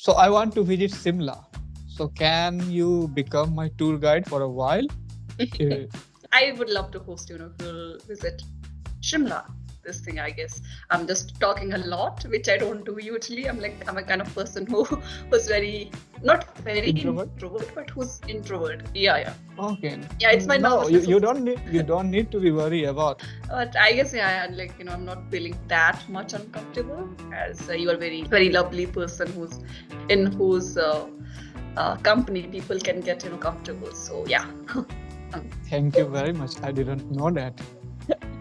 So I want to visit Simla. So can you become my tour guide for a while? Uh, I would love to host you, if you'll visit Shimla. This thing, I guess. I'm just talking a lot, which I don't do usually. I'm a kind of person who was very not very Introvert? introvert, but who's introvert. Yeah. Okay. Yeah, it's my No, nervousness. you don't need to be worried about. But I guess I'm not feeling that much uncomfortable as you are very lovely person in whose company people can get comfortable. So yeah. Thank you very much. I didn't know that.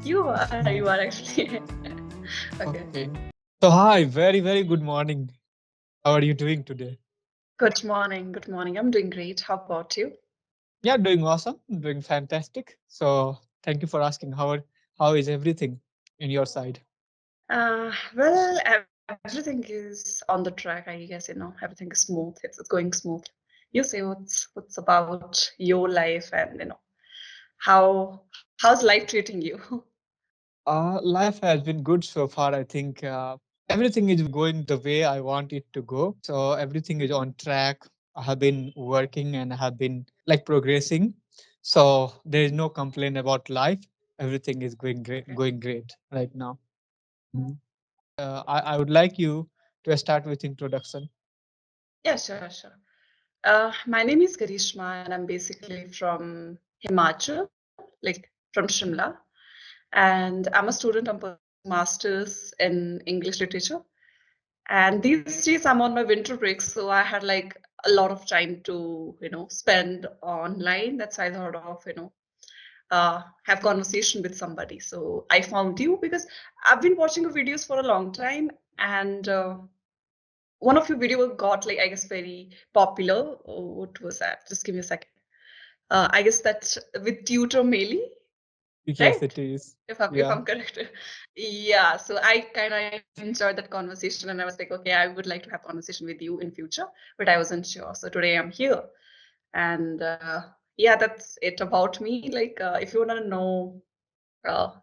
You are actually okay. Okay. So hi, very good morning. How are you doing today? Good morning. Good morning. I'm doing great. How about you? Yeah, doing awesome, doing fantastic. So thank you for asking. How is everything in your side? Well, everything is on the track. I guess everything is smooth. It's going smooth. You say what's about your life, and how how's life treating you? Life has been good so far. I think everything is going the way I want it to go. So everything is on track. I have been working and I have been like progressing. So there is no complaint about life. Everything is Okay. going great right now. Mhm. I would like you to start with introduction. Yeah, sure. My name is Garishma, and I'm basically from Himachal, like from Shimla. And I'm a student. I'm pursuing masters in English literature. And these days I'm on my winter break, so I had like a lot of time to spend online. That's why I thought of have conversation with somebody. So I found you because I've been watching your videos for a long time, and one of your video got like I guess very popular. Oh, what was that? Just give me a second. I guess that's with tutor Meili, Yes, right? it is. If Yeah. I'm correct. Yeah. So I kind of enjoyed that conversation, and I was like, okay, I would like to have conversation with you in future, but I wasn't sure. So today I'm here, and yeah, that's it about me. Like, if you want to know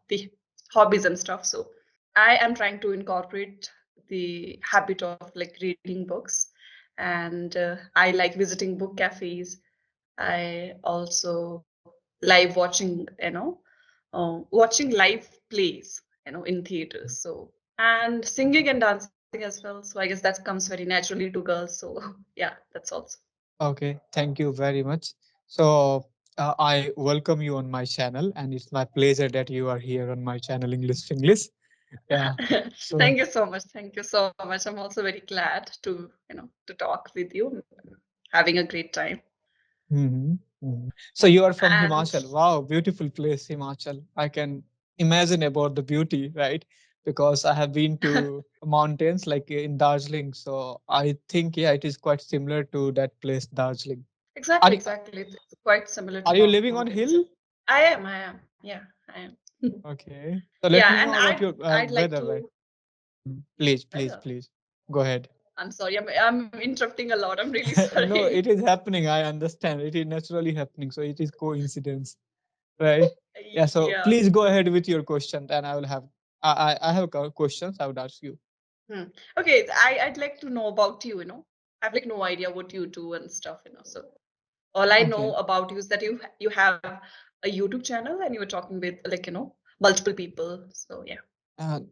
the hobbies and stuff, so I am trying to incorporate the habit of like reading books, and I like visiting book cafes. I also live watching, watching live plays, in theaters. So and singing and dancing as well. So I guess that comes very naturally to girls. So yeah, that's also. Okay. Thank you very much. So I welcome you on my channel, and it's my pleasure that you are here on my channel, English. Yeah. So Thank you so much. Thank you so much. I'm also very glad to talk with you. Having a great time. mhm, mhm. So you are from And Himachal. Wow, beautiful place, Himachal. I can imagine about the beauty, right? Because I have been to mountains like in Darjeeling. So I think yeah, it is quite similar to that place, Darjeeling. Are exactly, you, exactly. It's quite similar to are you living mountains. on hill? I am. Yeah, I am. Okay. So Yeah, let me and know about your I'd like weather, right? to weather. Please. Go ahead. I'm sorry, I'm interrupting a lot. I'm really No, sorry. it is happening. I understand. It is naturally happening. So it is coincidence, right? Yeah. So Yeah. please go ahead with your question, and I will have. I have questions. I would ask you. Hmm. Okay, I'd like to know about you. I have like no idea what you do and stuff. So all I Okay. know about you is that you have a YouTube channel and you were talking with like multiple people. So yeah.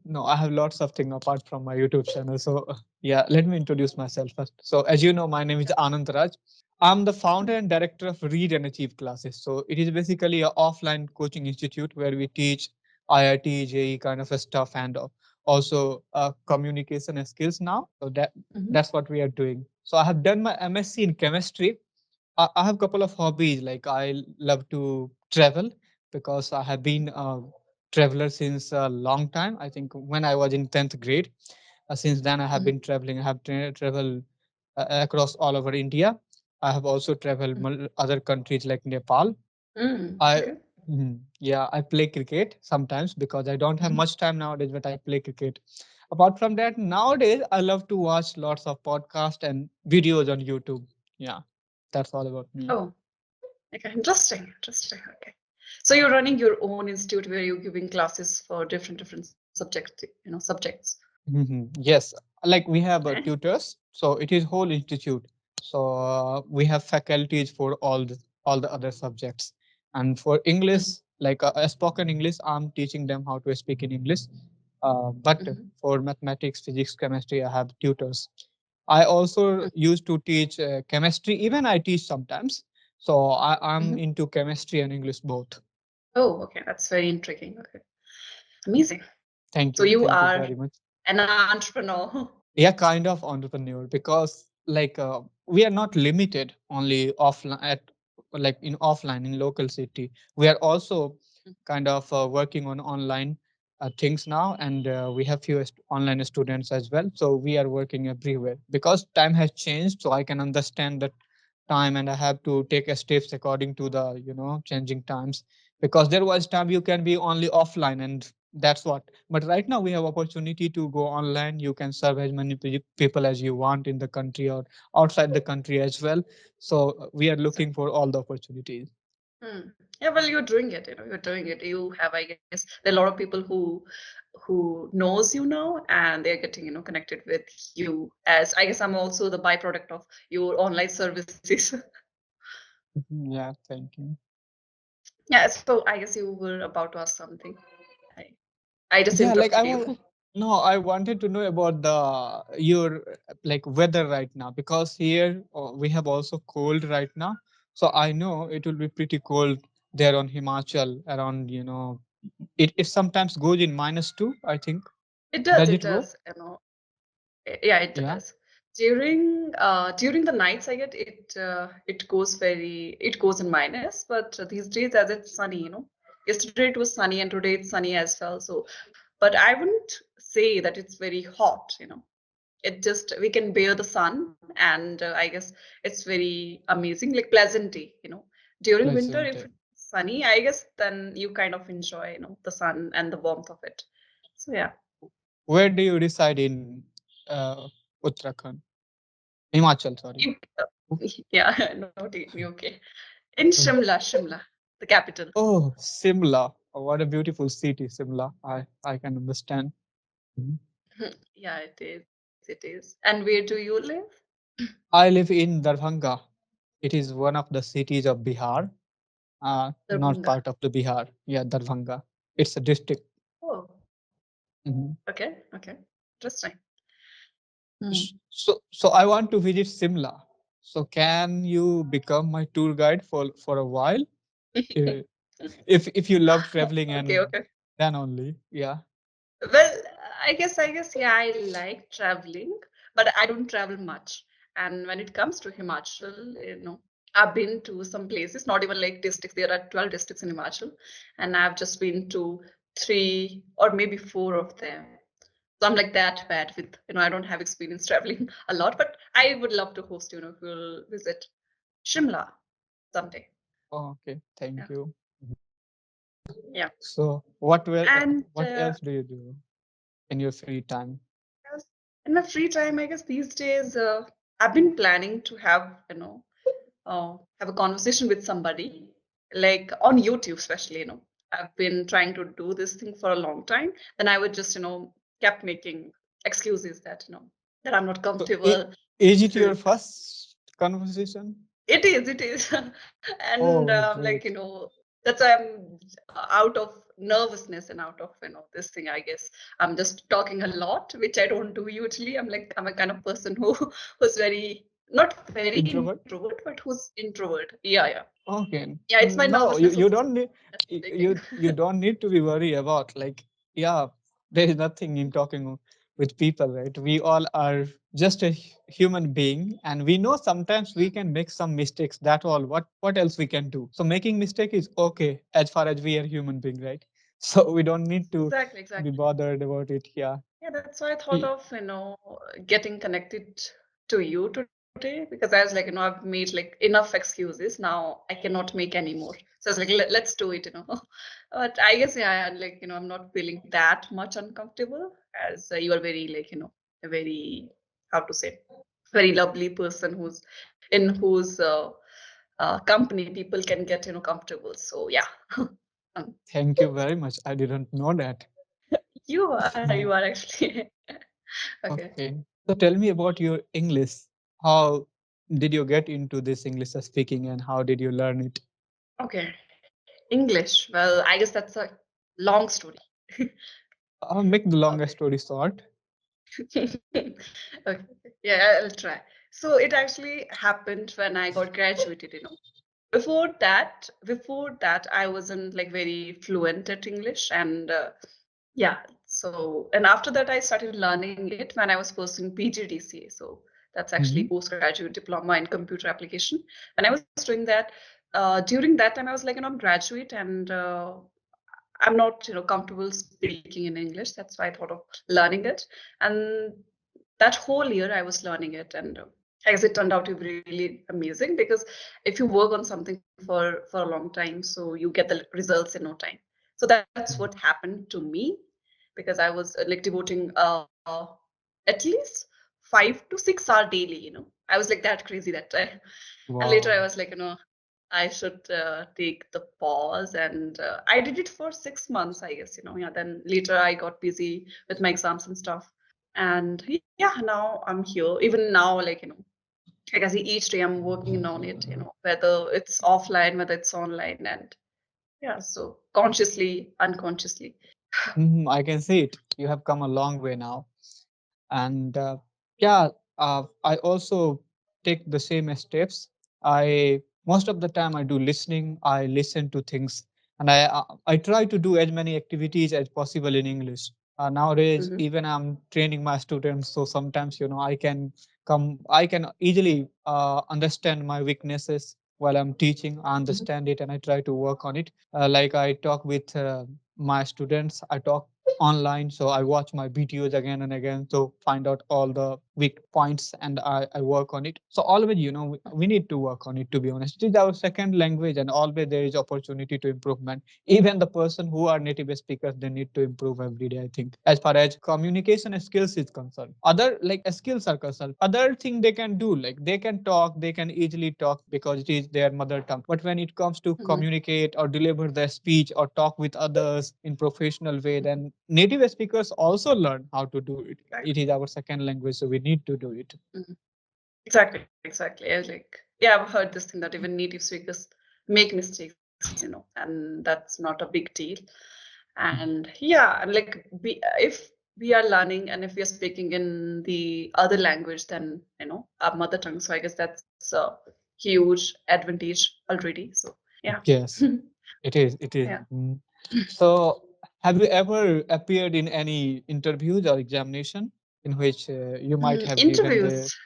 No, I have lots of things apart from my YouTube channel. So yeah, let me introduce myself first. So as you know, my name is Anand. I'm the founder and director of Read and Achieve classes. So it is basically an offline coaching institute where we teach IIT, JE kind of a stuff and also communication and skills now. So Mhm. that's what we are doing. So I have done my MSc in chemistry. I have a couple of hobbies. Like I love to travel because I have been a traveler since a long time. I think when I was in 10th grade. Since then, I have Mhm. been traveling. I have traveled across all over India. I have also traveled other countries like Nepal. I Okay. yeah, I play cricket sometimes because I don't have Mhm. much time nowadays, but I play cricket. Apart from that, nowadays I love to watch lots of podcasts and videos on YouTube. Yeah, that's all about me. Oh, okay. Interesting. Okay. So you're running your own institute where you're giving classes for different subjects. Yes, like we have Okay. tutors. So it is whole institute. So we have faculties for all the other subjects. And for English, Mhm. like spoken English, I'm teaching them how to speak in English. But Mhm. for mathematics, physics, chemistry, I have tutors. I also Mhm. used to teach chemistry. Even I teach sometimes. So I'm Mhm. into chemistry and English both. Oh, okay, that's very intriguing. Okay, amazing. So you Thank you are very much. an entrepreneur. Yeah, kind of entrepreneur, because like we are not limited only offline at like in offline in local city. We are also kind of working on online things now, and we have few online students as well, so we are working everywhere because time has changed. So I can understand that time, and I have to take a steps according to the changing times, because there was time you can be only offline, and that's what. But right now we have opportunity to go online. You can serve as many people as you want in the country or outside the country as well. So we are So, looking for all the opportunities. yeah, well, you're doing it. You're doing it. You have, I guess, there are a lot of people who knows you now, and they're getting connected with you. As I guess, I'm also the byproduct of your online services. Mhm. Yeah, thank you. Yeah. So I guess you were about to ask something. I, I just Yeah, like interrupted I you. was no, I wanted to know about the your like weather right now, because here we have also cold right now. So I know it will be pretty cold there on Himachal around, it sometimes goes in -2, I think. It does. Does It it go? does. Yeah, it Yeah, does. During the nights, I get it. It goes in minus. But these days, as it's sunny, yesterday it was sunny and today it's sunny as well. So, but I wouldn't say that it's very hot. It just we can bear the sun, and I guess it's very amazing, like pleasant day. During winter, pleasant. if it's sunny, I guess then you kind of enjoy, the sun and the warmth of it. So yeah, Where do you reside in Uttarakhand? Himachal, sorry. you, yeah, not okay. In Shimla, the capital. Oh, Simla. Oh, what a beautiful city, Simla. I can understand. Mhm. Yeah, it is. And where do you live? I live in Darbhanga. It is one of the cities of Bihar, not Darbhanga. part of the Bihar. Yeah, Darbhanga. It's a district. Oh, Mhm. okay. Interesting. Hmm. So I want to visit Simla. So can you become my tour guide for a while? Uh, if you love traveling, and Okay. then only. Yeah. Well, I guess, yeah, I like traveling, but I don't travel much. And when it comes to Himachal, I've been to some places, not even like districts. There are 12 districts in Himachal, and I've just been to three or maybe four of them. So I'm like that bad with, I don't have experience traveling a lot, but I would love to host, if you'll visit Shimla someday. Oh, okay. Yeah. Thank you. Yeah. So And what else do you do in your free time? yes, in my free time, I guess these days, I've been planning to have a conversation with somebody, like on YouTube, especially. I've been trying to do this thing for a long time. Then I would just, kept making excuses that, that I'm not So comfortable is it your to. first conversation? It is. And Oh, like, great. that's why I'm out of nervousness and out of, this thing, I guess. I'm just talking a lot, which I don't do usually. I'm a kind of person who who's very, not very Introvert? introvert, but who's introvert. Yeah. Okay. Yeah, it's my No, nervousness you who's don't need speaking. you don't need to be worried about, like, yeah, there is nothing in talking with people, right? We all are just a human being, and we know sometimes we can make some mistakes. That all. What else we can do? So making mistake is okay as far as we are human being, right? So we don't need to be Exactly. bothered about it. Yeah. Yeah, that's why I thought Y- of, getting connected to you today, because I was like, I've made like enough excuses. Now I cannot make any more. So I was like, let's do it. But I guess, yeah, like, I'm not feeling that much uncomfortable, as you are very, like, a very, how to say, very lovely person in whose company people can get, comfortable. So yeah. um, Thank you very much. I didn't know that. you are Mm. you are actually okay. Okay. So tell me about your English. How did you get into this English speaking and how did you learn it? Okay, English. Well, I guess that's a long story. I'll make the longest Okay. story short. Okay. Yeah, I'll try. So it actually happened when I got graduated, Before that, I wasn't like very fluent at English, and yeah. So and after that, I started learning it when I was pursuing PGDCA. So that's actually Mhm. postgraduate diploma in computer application. When I was doing that, during that time, I was like, I'm graduate, and I'm not, comfortable speaking in English. That's why I thought of learning it. And that whole year I was learning it, and I guess it turned out to be really amazing because if you work on something for a long time, so you get the results in no time. So that's what Mhm. happened to me because I was like devoting at least 5 to 6 hour daily. I was like that crazy that time. And later I Wow. was like, I should take the pause, and I did it for 6 months, I guess. Yeah. Then later I got busy with my exams and stuff, and yeah, now I'm here. Even now, like I can see each day I'm working on it. Whether it's offline, whether it's online, and yeah, so consciously, unconsciously. Mhm, I can see it. You have come a long way now. And yeah, I also take the same steps. I most of the time I do listening. I listen to things, and I try to do as many activities as possible in English. Nowadays, Hmm. even I'm training my students, so sometimes I can easily understand my weaknesses while I'm teaching. I understand it, and I try to work on it. Like I talk with my students, I talk online, so I watch my videos again and again to find out all the weak points, and I work on it. So always, we need to work on it. To be honest, it is our second language, and always there is opportunity to improvement. Even the person who are native speakers, they need to improve every day, I think, as far as communication skills is concerned. Other like skills are concerned, other thing they can do, like they can talk, they can easily talk because it is their mother tongue. But when it comes to Hmm. communicate or deliver their speech or talk with others in professional way, then native speakers also learn how to do it. It is our second language, so we need to do it. Hmm. Exactly, exactly. I was like, yeah, I've heard this thing that even native speakers make mistakes, and that's not a big deal. And yeah, and like if we are learning and if we are speaking in the other language than our mother tongue, so I guess that's a huge advantage already. So yeah. Yes, it is. It is. Yeah. Mm. So, have you ever appeared in any interviews or examination in which you might have given the? Interviews.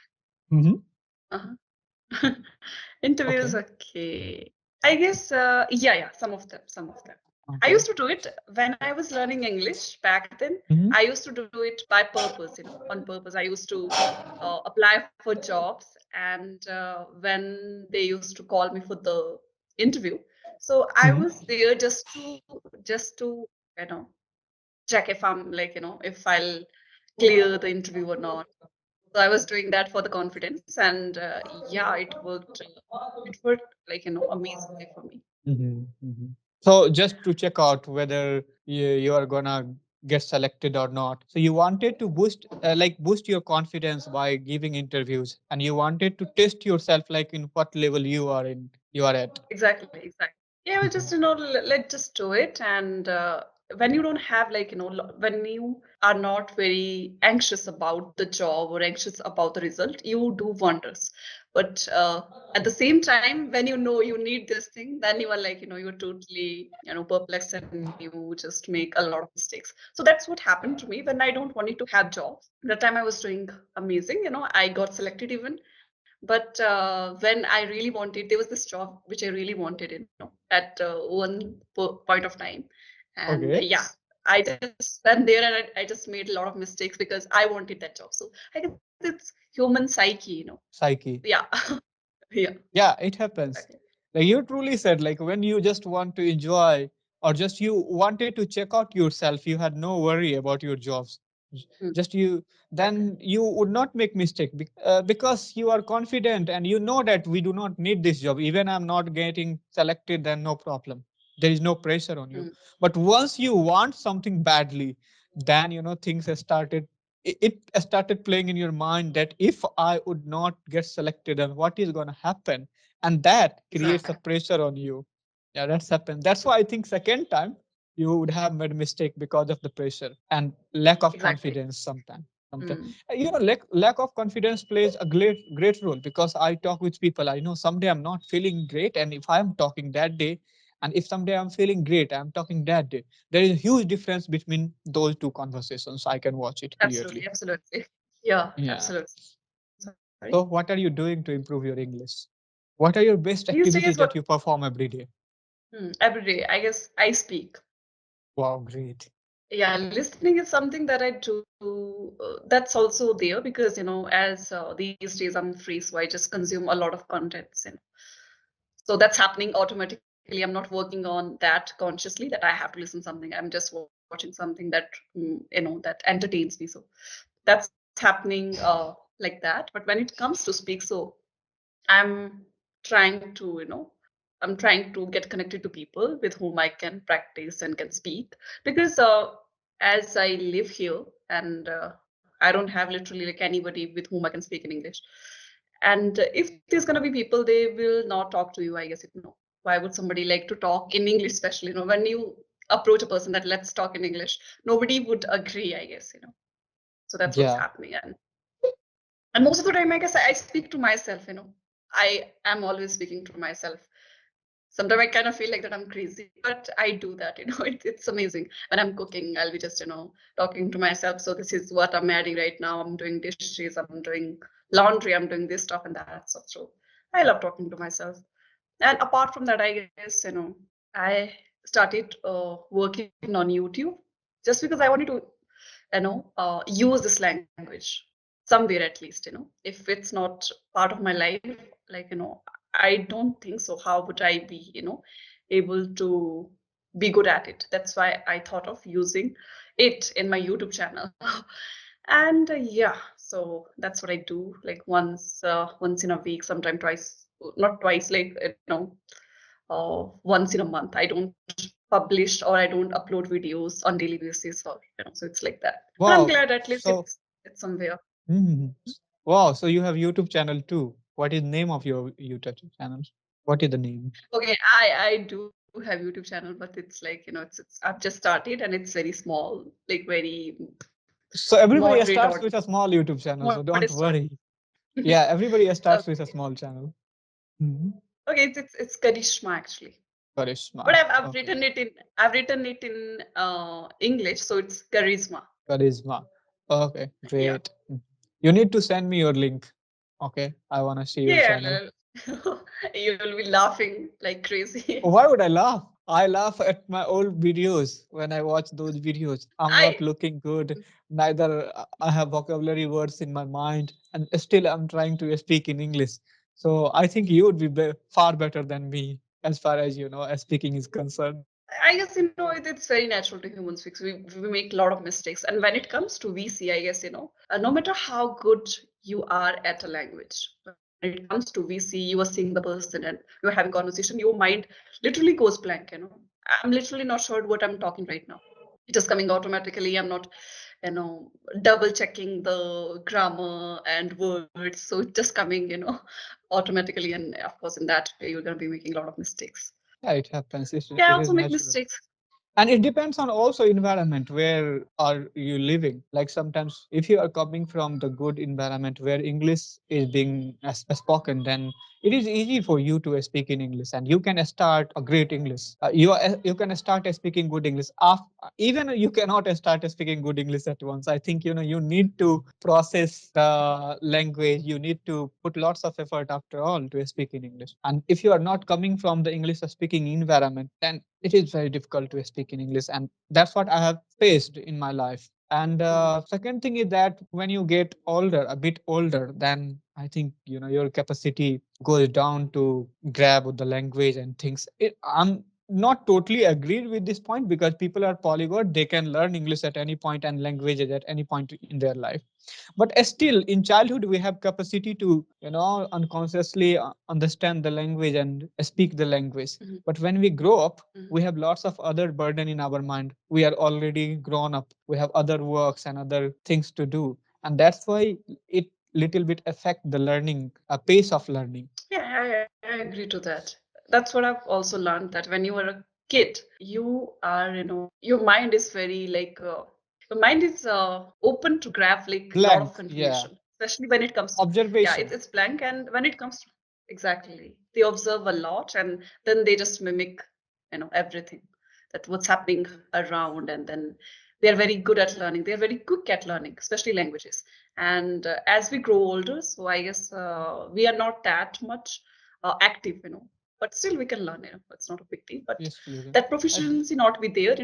Mhm. Uh-huh. Interviews, Okay. okay. I guess, yeah, some of them. I Okay. used to do it when I was learning English back then. Mhm. I used to do it by purpose, on purpose. I used to apply for jobs, and when they used to call me for the interview, so I Mhm. was there just to you know check if I'm like if I'll clear the interview or not. So I was doing that for the confidence, and yeah, it worked. It worked like amazingly for me. Mhm. Mhm. So, just to check out whether you are gonna get selected or not. So, you wanted to boost your confidence by giving interviews, and you wanted to test yourself, like in what level you are at. Exactly, exactly. Yeah, well, just let's just do it. And when you don't have like when you are not very anxious about the job or anxious about the result, you do wonders. But at the same time, when you know you need this thing, then you are like you're totally perplexed, and you just make a lot of mistakes. So that's what happened to me when I don't wanted to have jobs. That time I was doing amazing. I got selected even, but when I really wanted, there was this job which I really wanted, at one point of time. And Okay. yeah, I just went there, and I just made a lot of mistakes because I wanted that job. So I guess it's human psyche. Psyche. Yeah. Yeah, Yeah, it happens. exactly. Like you truly said, like when you just want to enjoy or just you wanted to check out yourself, you had no worry about your jobs. Mm, Just you, exactly. then you would not make mistake because you are confident and you know that we do not need this job. Even I'm not getting selected, then no problem. There is no pressure on you. Mm, But once you want something badly, then things have started it started playing in your mind that if I would not get selected, then what is going to happen? And that creates a Exactly. pressure on you. Yeah, that's happened. That's why I think second time you would have made a mistake because of the pressure and lack of Exactly. confidence sometimes. Sometimes. Mm. Lack of confidence plays a great role because I talk with people. I know someday I'm not feeling great, and if I'm talking that day, and if someday I'm feeling great, I'm talking that day. There is a huge difference between those two conversations. I can watch it clearly. Absolutely. Absolutely. Yeah, Yeah. absolutely. Sorry. So, what are you doing to improve your English? What are your best These days, activities what that you perform every day? every day, I guess I speak. Wow, great. Yeah, listening is something that I do. That's also there because, as these days I'm free, so I just consume a lot of contents. So that's happening automatically. I'm not working on that consciously that I have to listen something. I'm just watching something that that entertains me. So that's happening like that. But when it comes to speak, so I'm trying to, I'm trying to get connected to people with whom I can practice and can speak because as I live here and I don't have literally like anybody with whom I can speak in English. And if there's gonna be people, they will not talk to you. I guess why would somebody like to talk in English, especially when you approach a person that let's talk in English, nobody would agree. I guess so that's what's Yeah. happening. And most of the time, I guess I speak to myself. I am always speaking to myself. Sometimes I kind of feel like that I'm crazy, but I do that. It's amazing. When I'm cooking, I'll be just talking to myself. So this is what I'm adding right now. I'm doing dishes. I'm doing laundry. I'm doing this stuff and that stuff. So I love talking to myself. And apart from that, I guess I started working on YouTube just because I wanted to use this language somewhere at least. If it's not part of my life, like I don't think so. How would I be able to be good at it? That's why I thought of using it in my YouTube channel. And yeah, so that's what I do, like once in a week, sometime twice, not twice, like once in a month. I don't publish or I don't upload videos on daily basis, or so it's like that. But I'm Wow. glad at least So, it's somewhere. mhm. Wow. So you have YouTube channel too. What is name of your YouTube channel? What is the name? Okay, I do have YouTube channel, but it's like it's I've just started and it's very small, like very So moderate everybody audience. starts with a small YouTube channel. So Modest don't audience. worry. Yeah, everybody starts with a Okay. small channel. Mhm. Okay, it's Karishma actually. But Charisma. I've Okay. written it in English, so it's charisma. Charisma. Okay, Yeah. great. You need to send me your link. Okay, I want to see your Yeah, channel. you'll be laughing like crazy. Why would I laugh? I laugh at my old videos when I watch those videos. I'm I not looking good. Neither I have vocabulary words in my mind, and still I'm trying to speak in English. So I think you would be far better than me as far as as speaking is concerned. I guess it's very natural to humans because we make a lot of mistakes. And when it comes to VC, I guess no matter how good you are at a language, when it comes to VC, you are seeing the person and you're having conversation, your mind literally goes blank. I'm literally not sure what I'm talking right now. It is coming automatically. I'm not double checking the grammar and words, so it's just coming automatically. And of course, in that way, you're going to be making a lot of mistakes. Yeah, it happens. Yeah, I It also is make natural. mistakes. And it depends on also environment where are you living. Like sometimes if you are coming from the good environment where English is being spoken, then it is easy for you to speak in English and you can start a great English. You can start speaking good English even you cannot start speaking good English at once. I think you need to process the language. You need to put lots of effort after all to speak in English. And if you are not coming from the English speaking environment, then it is very difficult to speak in English. And that's what I have faced in my life. And second thing is that when you get older, a bit older, then I think your capacity goes down to grab with the language and things. not totally agreed with this point because people are polyglot. They can learn English at any point and languages at any point in their life. But still, in childhood, we have capacity to, unconsciously understand the language and speak the language. Mhm. But when we grow up, Mhm. we have lots of other burden in our mind. We are already grown up. We have other works and other things to do, and that's why it little bit affect the learning, pace of learning. Yeah, I agree to that. That's what I've also learned, that when you are a kid, you are, your mind is very like, your mind is open to grab like a lot Blank, of yeah. information, especially when it comes to, yeah, Observation. it's blank. And when it comes to, exactly, they observe a lot and then they just mimic, everything that what's happening around. And then they are very good at learning. They are very quick at learning, especially languages. And as we grow older, so I guess we are not that much active, but still we can learn. It's not a big deal. But Yes, Logan. that proficiency not be there.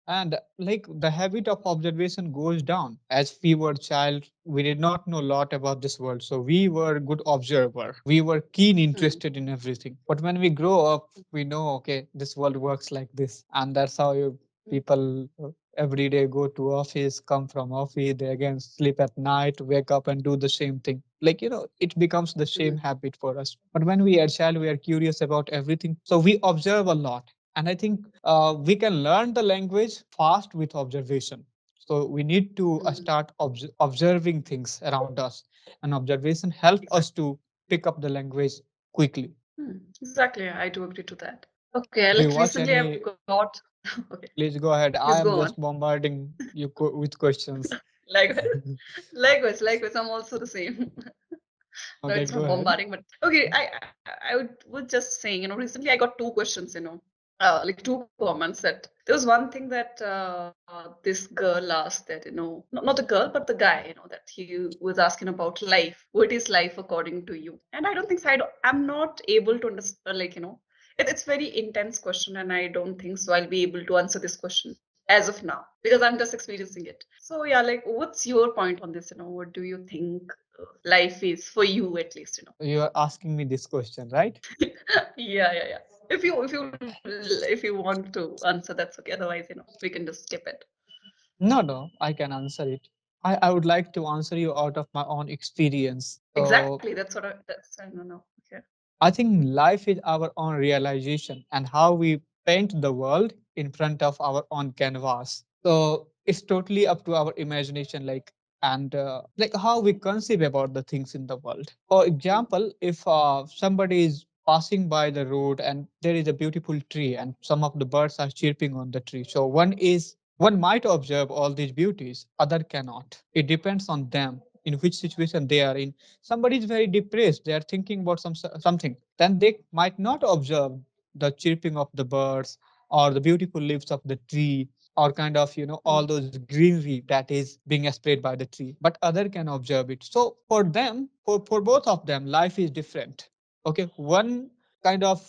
And like the habit of observation goes down. As we were child, we did not know a lot about this world, so we were good observer, we were keen Hmm. interested in everything. But when we grow up, we know, okay, this world works like this, and that's how you people every day go to office, come from office, they again sleep at night, wake up and do the same thing. Like, it becomes the same Mhm. habit for us. But when we are child, we are curious about everything, so we observe a lot. And I think we can learn the language fast with observation. So we need to Mhm. start observing things around us, and observation help us Exactly. to pick up the language quickly. Exactly. I do agree to that. Okay, Do like you watch recently I've any? got. Okay, Please go ahead. please I go am on. just bombarding you with questions. Likewise, likewise. I'm also the same. No, Okay, it's go not ahead. bombarding, but okay. I would just saying, recently I got two questions, like two comments. That there was one thing that this girl asked, that not the girl but the guy, that he was asking about life. What is life according to you? And I don't think so. I'm not able to understand. Like, it's very intense question, and I don't think so. I'll be able to answer this question as of now because I'm just experiencing it. So yeah, like, what's your point on this? What do you think life is for you, at least? You are asking me this question, right? Yeah. If you want to answer, that's okay. Otherwise, we can just skip it. No, no, I can answer it. I would like to answer you out of my own experience. So Exactly. That's I don't know. Okay. I think life is our own realization and how we paint the world in front of our own canvas. So it's totally up to our imagination, like, and like how we conceive about the things in the world. For example, if somebody is passing by the road and there is a beautiful tree and some of the birds are chirping on the tree, so one might observe all these beauties, other cannot. It depends on them in which situation they are in. Somebody is very depressed, they are thinking about something, then they might not observe the chirping of the birds or the beautiful leaves of the tree, or kind of all those greenery that is being sprayed by the tree, but other can observe it. So for them, for both of them, life is different. Okay, one kind of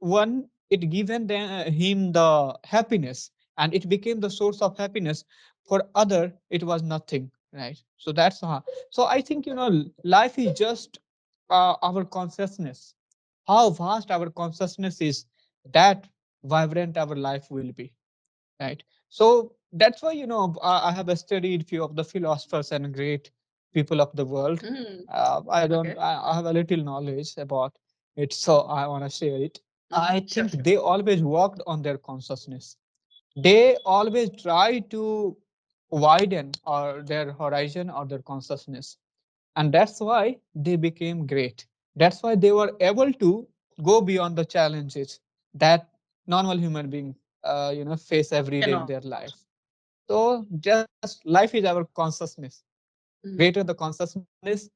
one, it given him the happiness, and it became the source of happiness. For other, it was nothing, right? So that's how. So I think life is just our consciousness, how vast our consciousness is, that vibrant our life will be, right? So that's why I have studied few of the philosophers and great people of the world. Mm, I don't okay. I have a little knowledge about it, so I want to share it. I Sure, think sure. they always worked on their consciousness. They always try to widen or their horizon or their consciousness, and that's why they became great. That's why they were able to go beyond the challenges that normal human being face every day in their Cannot. life. So just life is our consciousness. Greater the Mm, consciousness,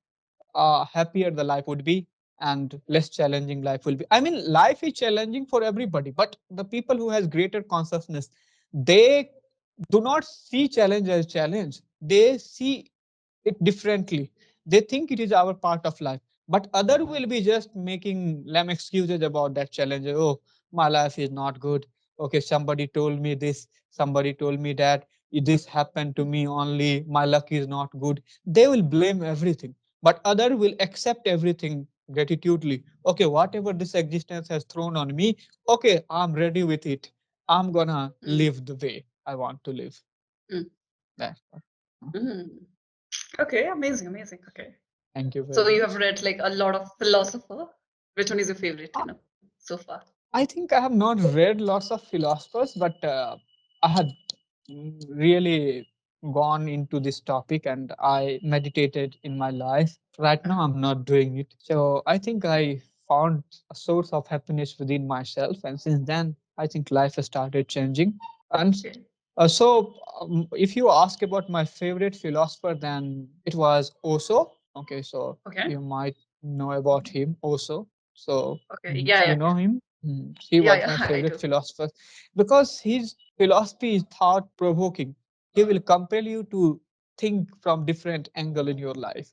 happier the life would be, and less challenging life will be. I mean, life is challenging for everybody, but the people who has greater consciousness, they do not see challenge as challenge. They see it differently. They think it is our part of life, but other will be just making lame excuses about that challenge. Oh, my life is not good. Okay, somebody told me this, somebody told me that, this happened to me only, my luck is not good. They will blame everything, but other will accept everything gratitudely. Okay, whatever this existence has thrown on me, okay, I'm ready with it. I'm gonna Mm, live the way I want to live. mm, That's what. mm. Okay, amazing, amazing. Okay. Thank you So very you have much. read like a lot of philosopher. Which one is your favorite, so far? I think I have not read lots of philosophers, but I had really gone into this topic and I meditated in my life. Right now, I'm not doing it. So I think I found a source of happiness within myself. And since then, I think life has started changing. And Okay. if you ask about my favorite philosopher, then it was Osho. Okay, so Okay. you might know about him, Osho. So Okay. Yeah, you yeah, know yeah. him. He Yeah, was yeah, my I favorite do. philosopher because his philosophy is thought provoking. He will compel you to think from different angle in your life,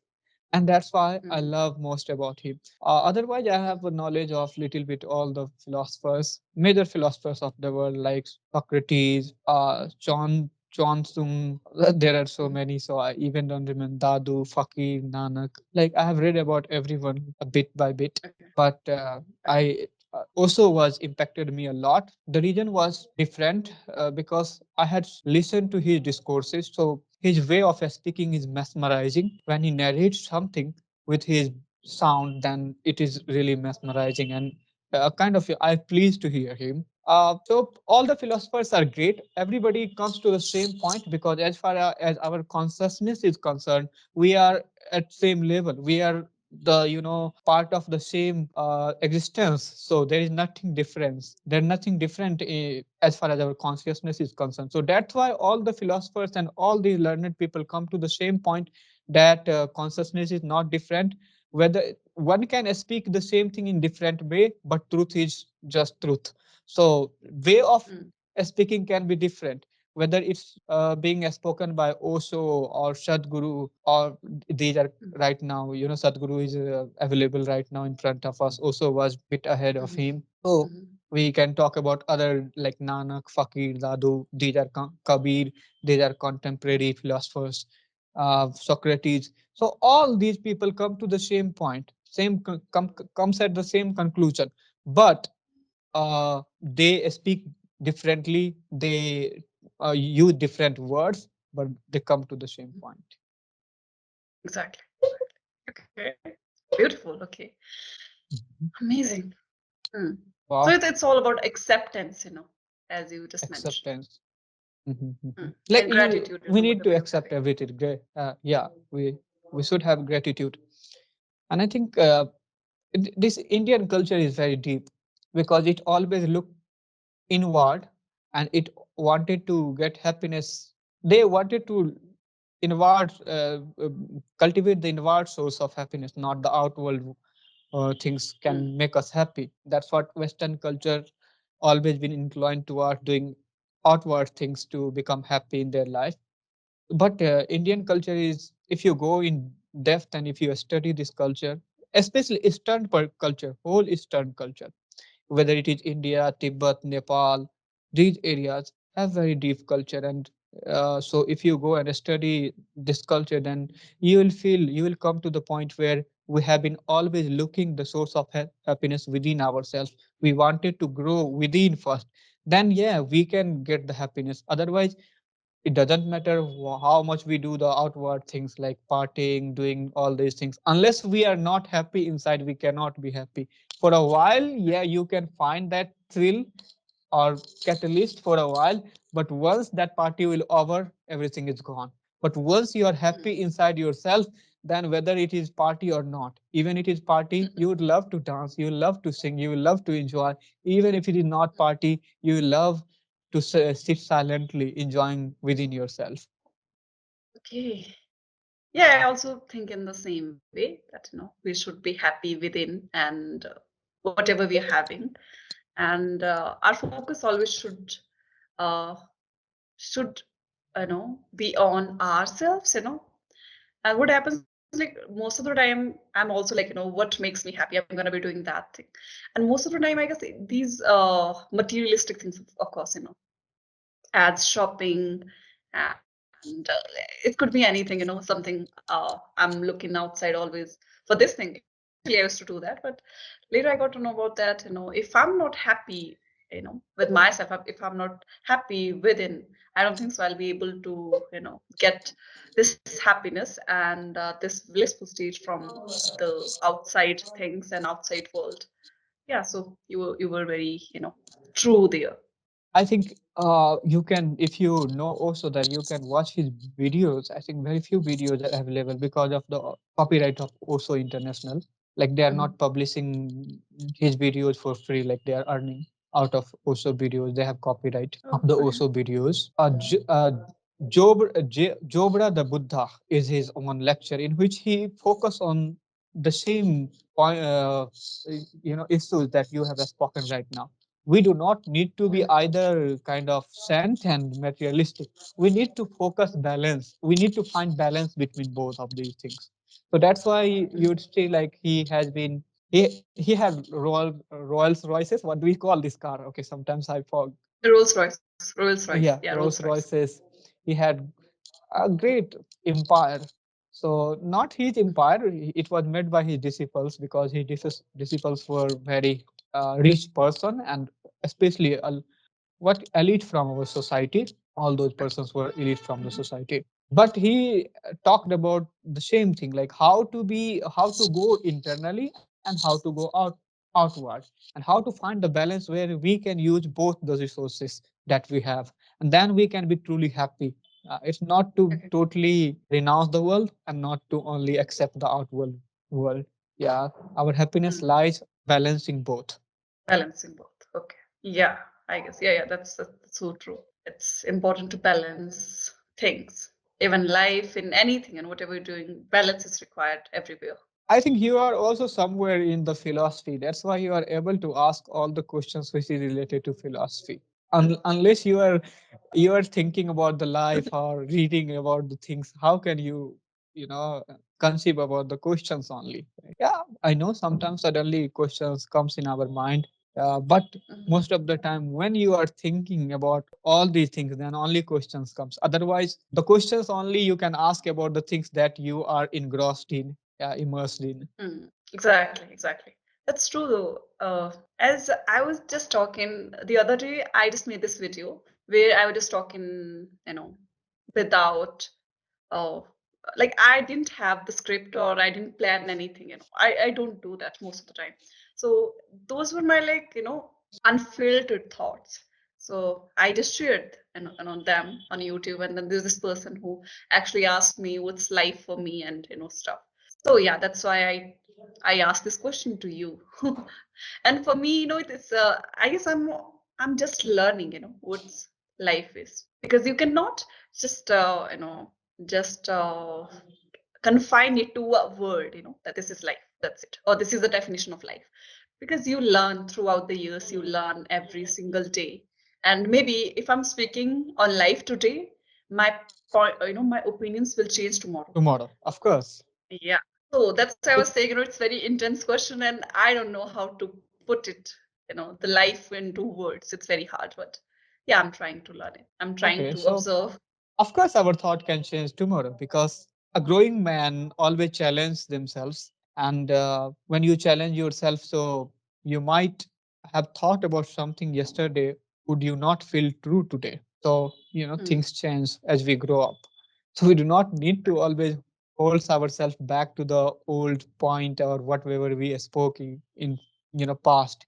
and that's why I Mm, love most about him. Otherwise, I have a knowledge of little bit all the philosophers, major philosophers of the world, like Socrates, John Sung. There are so mm. many, so I even don't remember Dadu, Fakir, Nanak. Like I have read about everyone a bit by bit, Okay. but Okay. I also was impacted me a lot. The reason was different because I had listened to his discourses. So his way of speaking is mesmerizing. When he narrates something with his sound, then it is really mesmerizing and kind of I'm pleased to hear him. So all the philosophers are great. Everybody comes to the same point because as far as our consciousness is concerned, we are at same level. We are the part of the same existence, so there is nothing difference, there's nothing different as far as our consciousness is concerned. So that's why all the philosophers and all the learned people come to the same point that consciousness is not different. Whether one can speak the same thing in different way, but truth is just truth. So way of Mm, speaking can be different, whether it's being spoken by Osho or Sadhguru, or these are mm, right now, Sadhguru is available right now in front of us. Osho was bit ahead of mhm, him. So mhm, we can talk about other like Nanak, Fakir, Dadu. These are Kabir. These are contemporary philosophers. Socrates. So all these people come to the same point, comes at the same conclusion, but they speak differently. They use different words, but they come to the same mm. point. Exactly. Exactly. Okay. Beautiful. Okay. Mhm. Amazing. Mm. So Wow, it's all about acceptance, as you just mentioned. acceptance. Mhm, mhm. Mm. Like And gratitude, we need to whatever you're accept having. everything. Yeah, we should have gratitude, and I think this Indian culture is very deep because it always look inward and it wanted to get happiness. They wanted to inward cultivate the inward source of happiness, not the outward things Mm, can make us happy. That's what Western culture always been inclined toward, doing outward things to become happy in their life. But Indian culture is, if you go in depth and if you study this culture, especially Eastern culture, whole Eastern culture, whether it is India, Tibet, Nepal, these areas have very deep culture. And so if you go and study this culture, then you will come to the point where we have been always looking the source of happiness within ourselves. We wanted to grow within first. Then, yeah, we can get the happiness. Otherwise, it doesn't matter how much we do the outward things like partying, doing all these things. Unless we are not happy inside, we cannot be happy. For a while, yeah, you can find that thrill or catalyst for a while, but once that party will over, everything is gone. But once you are mm, happy inside yourself, then whether it is party or not, even it is party, you would love to dance, you will love to sing, you will love to enjoy. Even if it is not party, you will love to sit silently enjoying within yourself. okay. Yeah, I also think in the same way that we should be happy within and whatever we are having, and our focus always uh, should be on ourselves. And what happens like most of the time, I'm also like what makes me happy. I'm gonna be doing that thing, and most of the time, I guess these materialistic things, of course, ads, shopping, and it could be anything, something I'm looking outside always for this thing. It should be I used to do that, but later I got to know about that. If I'm not happy, with myself, if I'm not happy within, I don't think so. I'll be able to, get this happiness and this blissful stage from the outside things and outside world. Yeah. So you were very, true there. I think you can, if you know also that you can watch his videos. I think very few videos are available because of the copyright of also international. Like they are Mhm. not publishing his videos for free. Like they are earning out of also videos. They have copyright of Oh, the okay. also videos. Jobra the Buddha is his one lecture in which he focus on the same point, issues that you have spoken right now. We do not need to be either kind of saint and materialistic. We need to focus balance. We need to find balance between both of these things. So that's why you'd say like he has been he had Rolls Royces. What do we call this car? Okay, sometimes I forget. Rolls Royce. Yeah, Yeah, Rolls Rolls Royce. Royces. He had a great empire. So not his empire. It was made by his disciples because his disciples were very rich person and especially what elite from our society. All those persons were elite from the Mhm. society. But he talked about the same thing, like how to go internally and how to go outward, and how to find the balance where we can use both the resources that we have, and then we can be truly happy. It's not to Okay. totally renounce the world and not to only accept the outward world. Yeah, our happiness Mm. lies balancing both. Balancing both. Okay. Yeah, I guess. Yeah, yeah, that's so true. It's important to balance things, even life, in anything and whatever you're doing. Balance is required everywhere. I think you are also somewhere in the philosophy. That's why you are able to ask all the questions which is related to philosophy. Unless you are thinking about the life or reading about the things, how can you know conceive about the questions only? Yeah, I know sometimes suddenly questions comes in our mind, but Mhm. most of the time when you are thinking about all these things, then only questions comes. Otherwise, the questions only you can ask about the things that you are engrossed in, yeah, immersed in. Exactly, exactly. That's true though. As I was just talking the other day, I just made this video where I was just talking, without oh, like I didn't have the script or I didn't plan anything. I don't do that most of the time. So those were my, like, unfiltered thoughts. So I just shared, them on YouTube, and then there's this person who actually asked me what's life for me, and stuff. So yeah, that's why I asked this question to you. And for me, it's I guess I'm just learning, what's life is, because you cannot just just confine it to a word, that this is life, that's it, or this is the definition of life, because you learn throughout the years, you learn every single day. And maybe if I'm speaking on life today, my point, my opinions will change tomorrow. Tomorrow, of course. Yeah. So that's why I was saying, it's very intense question, and I don't know how to put it, the life into words. It's very hard, but yeah, I'm trying to learn it. I'm trying Okay, to so observe. of course, our thought can change tomorrow because a growing man always challenge themselves. And when you challenge yourself, so you might have thought about something yesterday, would you not feel true today? So, Mm, things change as we grow up. So we do not need to always hold ourselves back to the old point or whatever we spoke in past.